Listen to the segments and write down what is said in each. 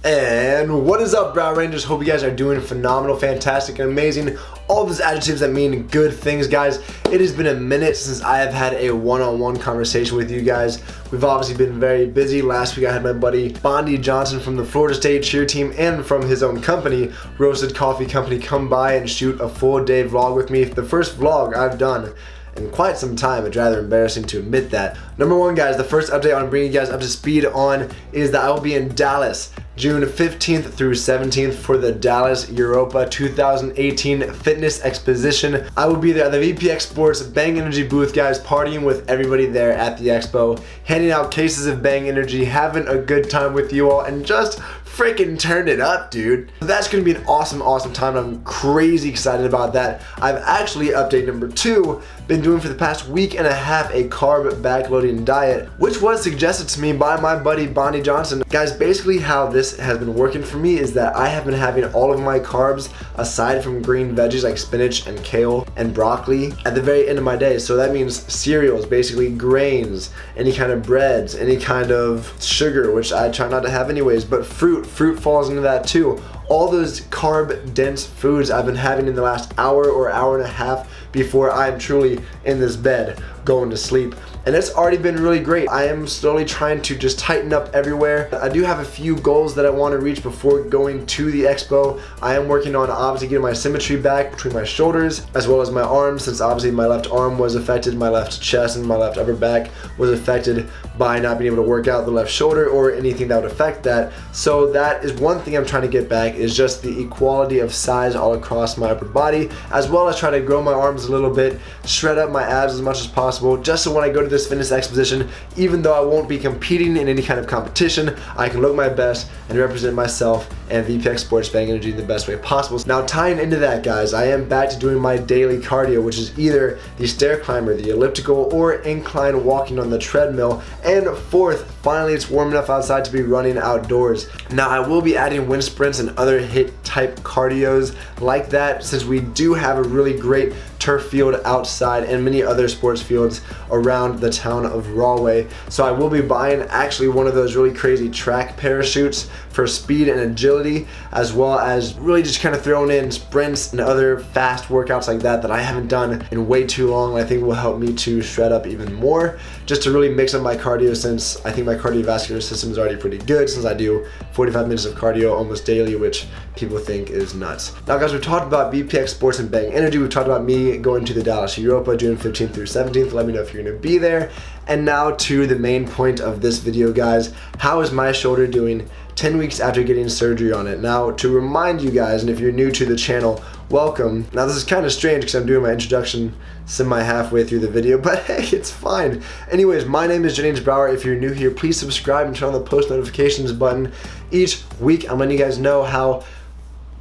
And what is up, Brow Rangers? Hope you guys are doing phenomenal, fantastic, and amazing. All those adjectives that mean good things, guys. It has been a minute since I have had a one-on-one conversation with you guys. We've obviously been very busy. Last week I had my buddy Bondi Johnson from the Florida State cheer team and from his own company, Roasted Coffee Company, come by and shoot a full day vlog with me. The first vlog I've done in quite some time. It's rather embarrassing to admit that. Number one, guys, the first update I want to bring you guys up to speed on is that I will be in Dallas June 15th through 17th for the Dallas Europa 2018 Fitness Exposition. I will be there at the VPX Sports Bang Energy booth, guys, partying with everybody there at the expo, handing out cases of Bang Energy, having a good time with you all, and just freaking turn it up, dude. That's gonna be an awesome time. I'm crazy excited about that. I've actually, update number 2, been doing for the past week and a half a carb backloading diet, which was suggested to me by my buddy Bondi Johnson. Guys, basically how this has been working for me is that I have been having all of my carbs, aside from green veggies like spinach and kale and broccoli, at the very end of my day. So that means cereals, basically grains, any kind of breads, any kind of sugar, which I try not to have anyways, but fruit falls into that too. All those carb dense foods I've been having in the last hour or hour and a half before I'm truly in this bed going to sleep. And it's already been really great. I am slowly trying to just tighten up everywhere. I do have a few goals that I want to reach before going to the expo. I am working on obviously getting my symmetry back between my shoulders as well as my arms, since obviously my left arm was affected, my left chest and my left upper back was affected by not being able to work out the left shoulder or anything that would affect that. So that is one thing I'm trying to get back, is just the equality of size all across my upper body, as well as try to grow my arms a little bit, shred up my abs as much as possible, just so when I go to this fitness exposition, even though I won't be competing in any kind of competition, I can look my best and represent myself and VPX Sports Bang Energy in the best way possible. Now, tying into that, guys, I am back to doing my daily cardio, which is either the stair climber, the elliptical, or incline walking on the treadmill. And fourth, finally it's warm enough outside to be running outdoors. Now, I will be adding wind sprints and other HIIT type cardios like that, since we do have a really great turf field outside and many other sports fields around the town of Rahway. So I will be buying actually one of those really crazy track parachutes for speed and agility, as well as really just kind of throwing in sprints and other fast workouts like that I haven't done in way too long. I think will help me to shred up even more, just to really mix up my cardio, since I think my cardiovascular system is already pretty good, since I do 45 minutes of cardio almost daily, which people think is nuts. Now, guys, we've talked about VPX Sports and Bang Energy. We've talked about me going to the Dallas Europa June 15th through 17th. Let me know if you're gonna be there. And now to the main point of this video, guys. How is my shoulder doing 10 weeks after getting surgery on it? Now, to remind you guys, and if you're new to the channel, welcome. Now, this is kind of strange because I'm doing my introduction semi-halfway through the video, but hey, it's fine. Anyways, my name is James Brower. If you're new here, please subscribe and turn on the post notifications button. Each week, I'm letting you guys know how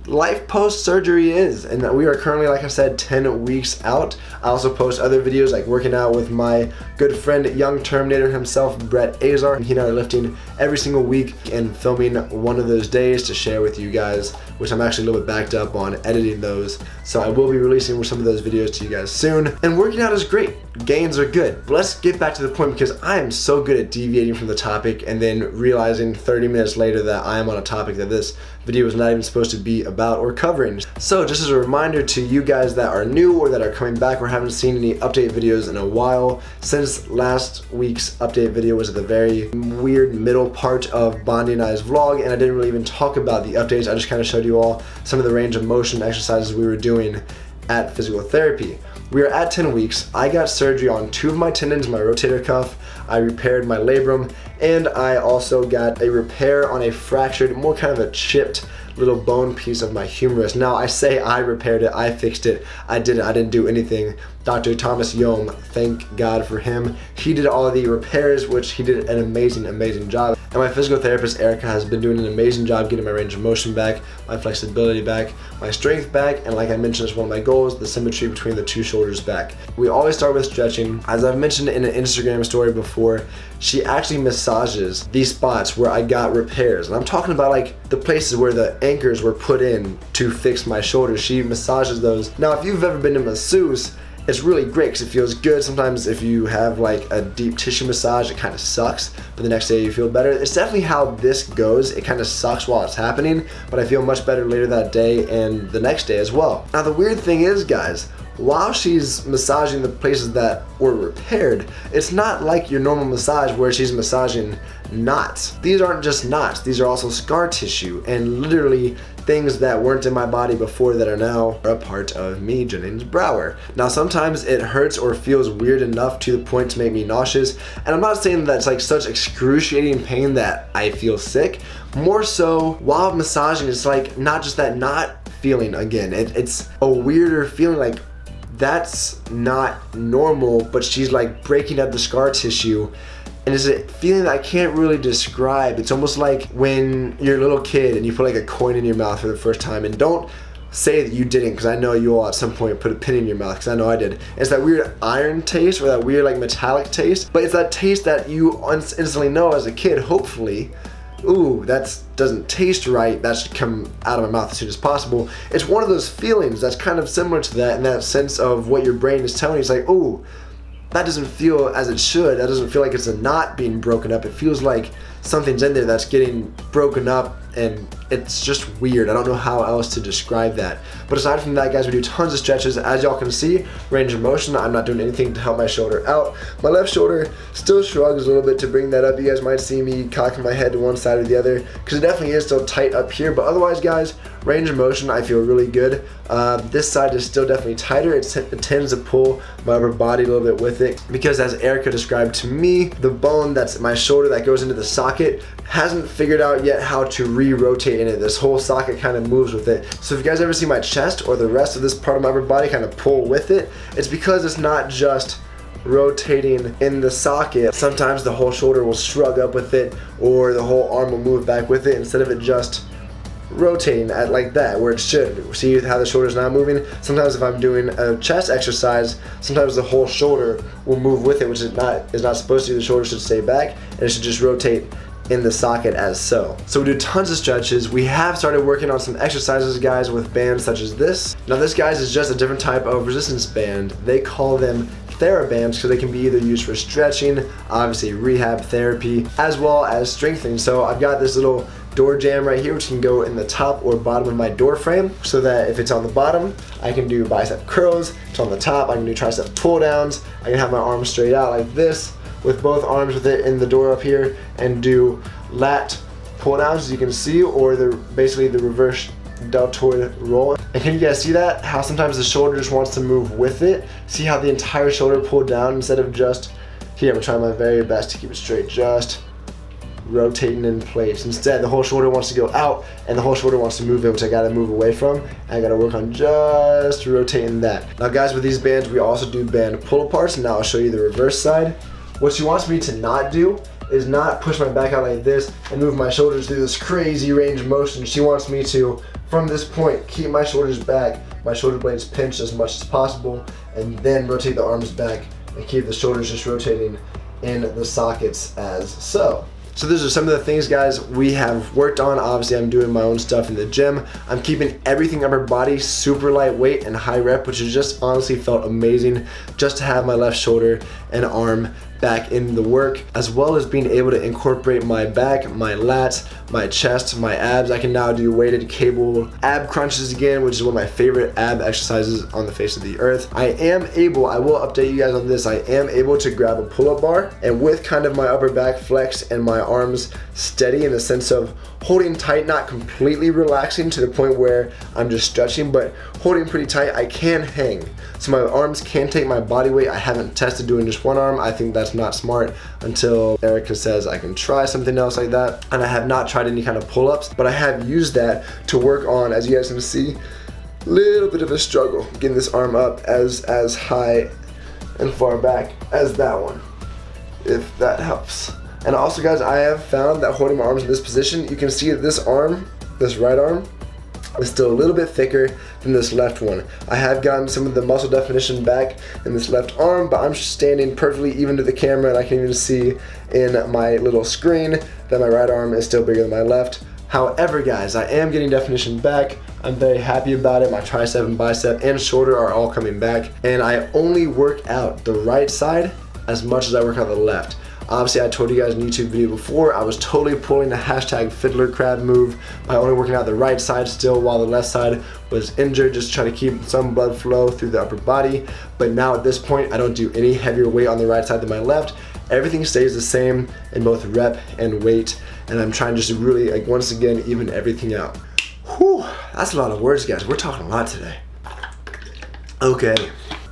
life post-surgery is, and we are currently, like I said, 10 weeks out. I also post other videos like working out with my good friend, young Terminator himself, Brett Azar. He and I are lifting every single week and filming one of those days to share with you guys, which I'm actually a little bit backed up on editing those. So I will be releasing some of those videos to you guys soon. And working out is great. Gains are good. But let's get back to the point, because I am so good at deviating from the topic and then realizing 30 minutes later that I am on a topic that this video is not even supposed to be about or covering. So just as a reminder to you guys that are new or that are coming back or haven't seen any update videos in a while, since last week's update video was at the very weird middle part of Bondi and I's vlog, and I didn't really even talk about the updates. I just kind of showed you all some of the range of motion exercises we were doing at physical therapy. We are at 10 weeks. I got surgery on 2 of my tendons, my rotator cuff. I repaired my labrum, and I also got a repair on a fractured, more kind of a chipped little bone piece of my humerus. Now, I say I repaired it, I fixed it. I didn't do anything. Dr. Thomas Yom, thank God for him. He did all of the repairs, which he did an amazing job. And my physical therapist, Erica, has been doing an amazing job getting my range of motion back, my flexibility back, my strength back, and like I mentioned, it's one of my goals, the symmetry between the 2 shoulders back. We always start with stretching. As I've mentioned in an Instagram story before, she actually massages these spots where I got repairs. And I'm talking about like the places where the anchors were put in to fix my shoulders. She massages those. Now, if you've ever been to masseuse, it's really great because it feels good. Sometimes if you have like a deep tissue massage, it kind of sucks, but the next day you feel better. It's definitely how this goes. It kind of sucks while it's happening, but I feel much better later that day and the next day as well. Now the weird thing is, guys, while she's massaging the places that were repaired, it's not like your normal massage where she's massaging knots. These aren't just knots, these are also scar tissue and literally things that weren't in my body before that are now a part of me, Jennings Brower. Now sometimes it hurts or feels weird enough to the point to make me nauseous, and I'm not saying that it's like such excruciating pain that I feel sick. More so, while massaging, it's like not just that knot feeling again, it's a weirder feeling, like that's not normal, but she's like breaking up the scar tissue. And it's a feeling that I can't really describe. It's almost like when you're a little kid and you put like a coin in your mouth for the first time, and don't say that you didn't, because I know you all at some point put a pin in your mouth, because I know I did. It's that weird iron taste or that weird like metallic taste, but it's that taste that you instantly know as a kid, hopefully, ooh, that doesn't taste right, that should come out of my mouth as soon as possible. It's one of those feelings that's kind of similar to that, in that sense of what your brain is telling you. It's like, ooh, that doesn't feel as it should. That doesn't feel like it's a knot being broken up. It feels like something's in there that's getting broken up, and it's just weird. I don't know how else to describe that. But aside from that, guys, we do tons of stretches. As y'all can see, range of motion, I'm not doing anything to help my shoulder out. My left shoulder still shrugs a little bit to bring that up. You guys might see me cocking my head to one side or the other, because it definitely is still tight up here. But otherwise, guys, range of motion, I feel really good. This side is still definitely tighter. It tends to pull my upper body a little bit with it, because as Erica described to me, the bone that's my shoulder that goes into the socket hasn't figured out yet how to re-rotate in it. This whole socket kind of moves with it. So if you guys ever see my chest or the rest of this part of my upper body kind of pull with it, it's because it's not just rotating in the socket. Sometimes the whole shoulder will shrug up with it, or the whole arm will move back with it, instead of it just rotating at like that where it should. See how the shoulder's not moving? Sometimes if I'm doing a chest exercise, sometimes the whole shoulder will move with it, which is not supposed to. The shoulder should stay back and it should just rotate in the socket as so. So we do tons of stretches. We have started working on some exercises, guys, with bands such as this. Now this, guys, is just a different type of resistance band. They call them TheraBands because they can be either used for stretching, obviously rehab therapy, as well as strengthening. So I've got this little door jamb right here, which can go in the top or bottom of my door frame, so that if it's on the bottom, I can do bicep curls. If it's on the top, I can do tricep pull downs. I can have my arms straight out like this with both arms with it in the door up here, and do lat pull downs, as you can see, or basically the reverse deltoid roll. And can you guys see that? How sometimes the shoulder just wants to move with it? See how the entire shoulder pulled down instead of just here. I'm trying my very best to keep it straight, just rotating in place. Instead, the whole shoulder wants to go out and the whole shoulder wants to move in, which I gotta move away from. I gotta work on just rotating that. Now, guys, with these bands, we also do band pull aparts, and now I'll show you the reverse side. What she wants me to not do is not push my back out like this and move my shoulders through this crazy range of motion. She wants me to, from this point, keep my shoulders back, my shoulder blades pinched as much as possible, and then rotate the arms back and keep the shoulders just rotating in the sockets as so. So those are some of the things, guys, we have worked on. Obviously, I'm doing my own stuff in the gym. I'm keeping everything upper body super lightweight and high rep, which has just honestly felt amazing just to have my left shoulder and arm back in the work, as well as being able to incorporate my back, my lats, my chest, my abs. I can now do weighted cable ab crunches again, which is one of my favorite ab exercises on the face of the earth. I will update you guys on this, I am able to grab a pull-up bar, and with kind of my upper back flexed and my arms steady in the sense of holding tight, not completely relaxing to the point where I'm just stretching, but holding pretty tight, I can hang. So my arms can take my body weight. I haven't tested doing just one arm. I think that's not smart until Erica says I can try something else like that. And I have not tried any kind of pull-ups, but I have used that to work on, as you guys can see, a little bit of a struggle getting this arm up as high and far back as that one, if that helps. And also, guys, I have found that holding my arms in this position, you can see that this arm, this right arm, is still a little bit thicker than this left one. I have gotten some of the muscle definition back in this left arm, but I'm standing perfectly even to the camera, and I can even see in my little screen that my right arm is still bigger than my left. However, guys, I am getting definition back. I'm very happy about it. My tricep and bicep and shoulder are all coming back. And I only work out the right side as much as I work out the left. Obviously, I told you guys in a YouTube video before, I was totally pulling the hashtag fiddler crab move by only working out the right side still while the left side was injured, just to try to keep some blood flow through the upper body. But now at this point, I don't do any heavier weight on the right side than my left. Everything stays the same in both rep and weight. And I'm trying just to really, like, once again, even everything out. Whew, that's a lot of words, guys. We're talking a lot today. Okay.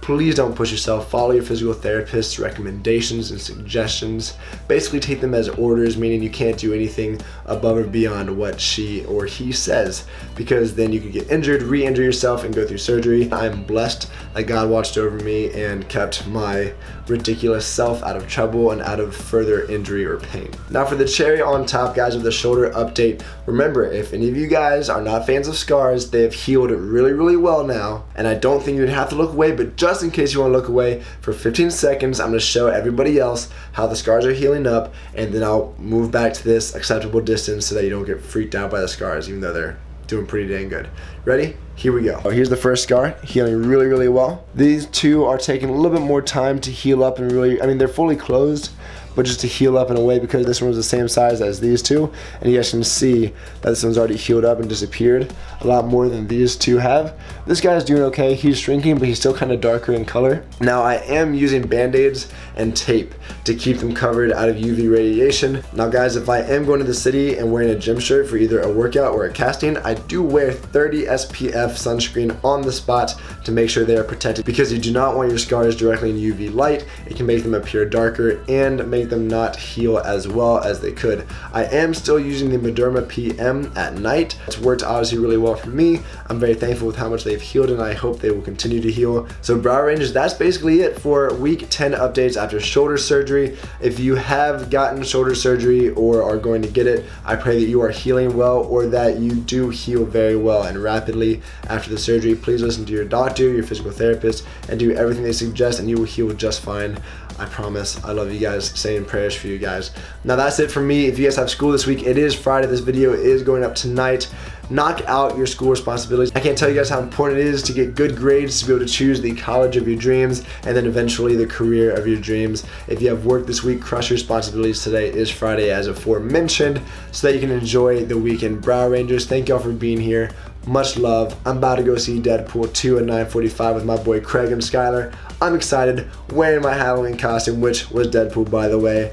Please don't push yourself. Follow your physical therapist's recommendations and suggestions. Basically take them as orders, meaning you can't do anything above or beyond what she or he says, because then you could get injured, re-injure yourself, and go through surgery. I'm blessed that God watched over me and kept my ridiculous self out of trouble and out of further injury or pain. Now for the cherry on top, guys, of the shoulder update, remember, if any of you guys are not fans of scars, they have healed really, really well now, and I don't think you'd have to look away, but just in case you want to look away for 15 seconds, I'm going to show everybody else how the scars are healing up, and then I'll move back to this acceptable distance so that you don't get freaked out by the scars, even though they're doing pretty dang good. Ready? Here we go. Oh, here's the first scar, healing really, really well. These two are taking a little bit more time to heal up and really, I mean, they're fully closed, but just to heal up in a way, because this one was the same size as these two, and you guys can see that this one's already healed up and disappeared a lot more than these two have. This guy's doing okay. He's shrinking, but he's still kind of darker in color. Now I am using band-aids and tape to keep them covered out of UV radiation. Now guys, if I am going to the city and wearing a gym shirt for either a workout or a casting, I do wear 30 SPF sunscreen on the spot to make sure they are protected, because you do not want your scars directly in UV light. It can make them appear darker and make them not heal as well as they could. I am still using the Mederma PM at night. It's worked obviously really well for me. I'm very thankful with how much they've healed, and I hope they will continue to heal. So Brow Rangers, that's basically it for week 10 updates after shoulder surgery. If you have gotten shoulder surgery or are going to get it, I pray that you are healing well, or that you do heal very well and rapidly after the surgery. Please listen to your doctor, your physical therapist, and do everything they suggest, and you will heal just fine. I promise. I love you guys. Saying prayers for you guys. Now that's it for me. If you guys have school this week, it is Friday. This video is going up tonight. Knock out your school responsibilities. I can't tell you guys how important it is to get good grades to be able to choose the college of your dreams, and then eventually the career of your dreams. If you have work this week, crush your responsibilities. Today is Friday, as aforementioned, so that you can enjoy the weekend. Brow Rangers, thank y'all for being here. Much love. I'm about to go see Deadpool 2 at 9:45 with my boy Craig and Skylar. I'm excited, wearing my Halloween costume, which was Deadpool, by the way.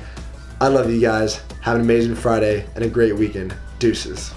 I love you guys. Have an amazing Friday and a great weekend. Deuces.